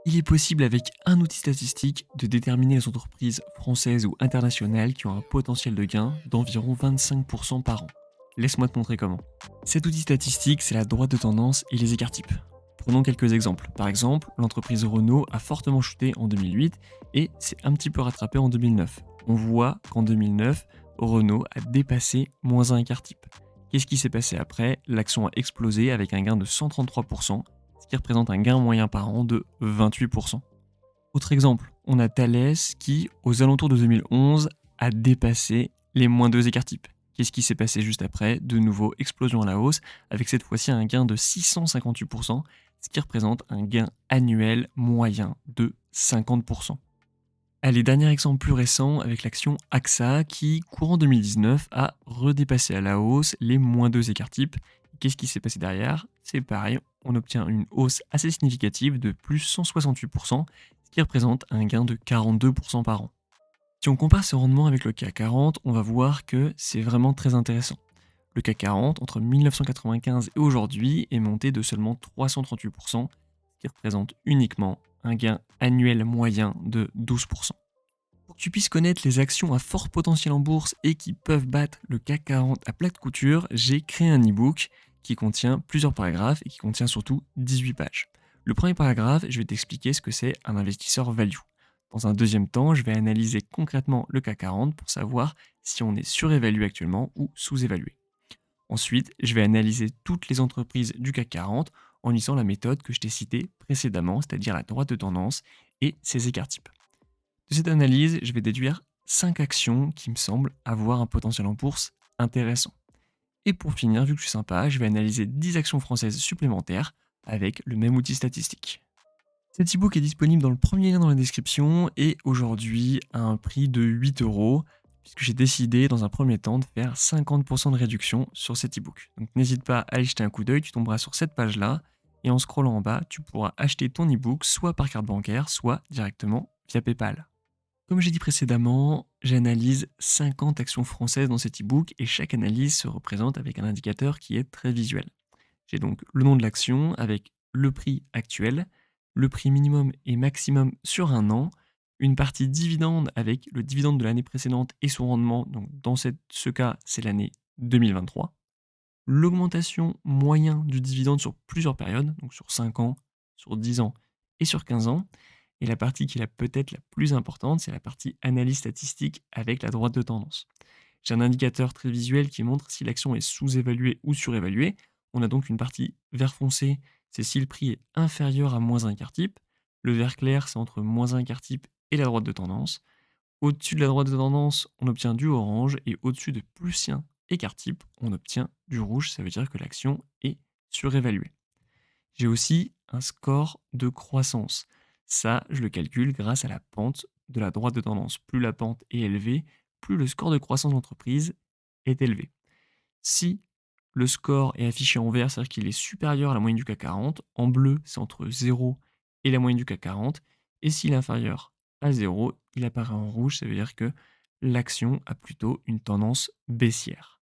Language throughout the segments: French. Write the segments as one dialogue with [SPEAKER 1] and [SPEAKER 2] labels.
[SPEAKER 1] Il est possible avec un outil statistique de déterminer les entreprises françaises ou internationales qui ont un potentiel de gain d'environ 25% par an. Laisse-moi te montrer comment. Cet outil statistique, c'est la droite de tendance et les écarts types. Prenons quelques exemples. Par exemple, l'entreprise Renault a fortement chuté en 2008 et s'est un petit peu rattrapé en 2009. On voit qu'en 2009, Renault a dépassé moins un écart type. Qu'est-ce qui s'est passé après? L'action a explosé avec un gain de 133%, ce qui représente un gain moyen par an de 28%. Autre exemple, on a Thales qui, aux alentours de 2011, a dépassé les moins 2 écarts types. Qu'est-ce qui s'est passé juste après? De nouveau, explosion à la hausse, avec cette fois-ci un gain de 658%, ce qui représente un gain annuel moyen de 50%. Allez, dernier exemple plus récent avec l'action AXA qui, courant 2019, a redépassé à la hausse les moins 2 écarts types. Qu'est-ce qui s'est passé derrière? C'est pareil, on obtient une hausse assez significative de plus 168%, ce qui représente un gain de 42% par an. Si on compare ce rendement avec le CAC 40, on va voir que c'est vraiment très intéressant. Le CAC 40, entre 1995 et aujourd'hui, est monté de seulement 338%, ce qui représente uniquement un gain annuel moyen de 12%. Pour que tu puisses connaître les actions à fort potentiel en bourse et qui peuvent battre le CAC 40 à plat de couture, j'ai créé un e-book qui contient plusieurs paragraphes et qui contient surtout 18 pages. Le premier paragraphe, je vais t'expliquer ce que c'est un investisseur value. Dans un deuxième temps, je vais analyser concrètement le CAC 40 pour savoir si on est surévalué actuellement ou sous-évalué. Ensuite, je vais analyser toutes les entreprises du CAC 40 en utilisant la méthode que je t'ai citée précédemment, c'est-à-dire la droite de tendance et ses écarts types. De cette analyse, je vais déduire 5 actions qui me semblent avoir un potentiel en bourse intéressant. Et pour finir, vu que je suis sympa, je vais analyser 10 actions françaises supplémentaires avec le même outil statistique. Cet e-book est disponible dans le premier lien dans la description et aujourd'hui à un prix de 8 euros, puisque j'ai décidé dans un premier temps de faire 50% de réduction sur cet e-book. Donc n'hésite pas à aller jeter un coup d'œil, tu tomberas sur cette page-là et en scrollant en bas, tu pourras acheter ton e-book soit par carte bancaire, soit directement via PayPal. Comme j'ai dit précédemment, j'analyse 50 actions françaises dans cet e-book et chaque analyse se représente avec un indicateur qui est très visuel. J'ai donc le nom de l'action avec le prix actuel, le prix minimum et maximum sur un an, une partie dividende avec le dividende de l'année précédente et son rendement, donc dans ce cas c'est l'année 2023, l'augmentation moyen du dividende sur plusieurs périodes, donc sur 5 ans, sur 10 ans et sur 15 ans, et la partie qui est peut-être la plus importante, c'est la partie analyse statistique avec la droite de tendance. J'ai un indicateur très visuel qui montre si l'action est sous-évaluée ou surévaluée. On a donc une partie vert foncé, c'est si le prix est inférieur à moins un quart type. Le vert clair, c'est entre moins un quart type et la droite de tendance. Au-dessus de la droite de tendance, on obtient du orange et au-dessus de plus un écart type, on obtient du rouge. Ça veut dire que l'action est surévaluée. J'ai aussi un score de croissance. Ça, je le calcule grâce à la pente de la droite de tendance. Plus la pente est élevée, plus le score de croissance de l'entreprise est élevé. Si le score est affiché en vert, c'est-à-dire qu'il est supérieur à la moyenne du CAC 40, en bleu, c'est entre 0 et la moyenne du CAC 40, et s'il est inférieur à 0, il apparaît en rouge, ça veut dire que l'action a plutôt une tendance baissière.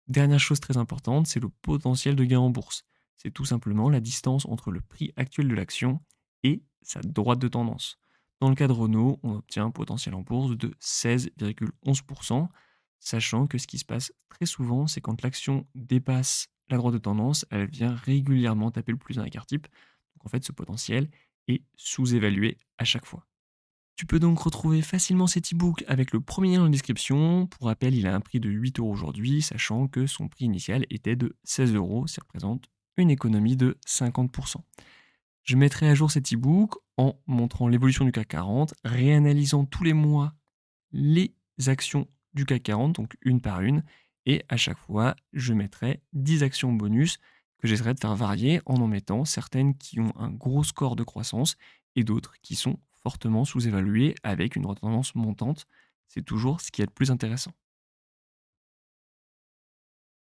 [SPEAKER 1] Dernière chose très importante, c'est le potentiel de gain en bourse. C'est tout simplement la distance entre le prix actuel de l'action et sa droite de tendance. Dans le cas de Renault, on obtient un potentiel en bourse de 16,11%, sachant que ce qui se passe très souvent, c'est quand l'action dépasse la droite de tendance, elle vient régulièrement taper le plus un écart type. Donc en fait, ce potentiel est sous-évalué à chaque fois. Tu peux donc retrouver facilement cet e-book avec le premier lien dans la description. Pour rappel, il a un prix de 8 euros aujourd'hui, sachant que son prix initial était de 16 euros. Ça représente une économie de 50%. Je mettrai à jour cet e-book en montrant l'évolution du CAC 40, réanalysant tous les mois les actions du CAC 40, donc une par une, et à chaque fois, je mettrai 10 actions bonus que j'essaierai de faire varier en mettant certaines qui ont un gros score de croissance et d'autres qui sont fortement sous-évaluées avec une tendance montante. C'est toujours ce qui est le plus intéressant.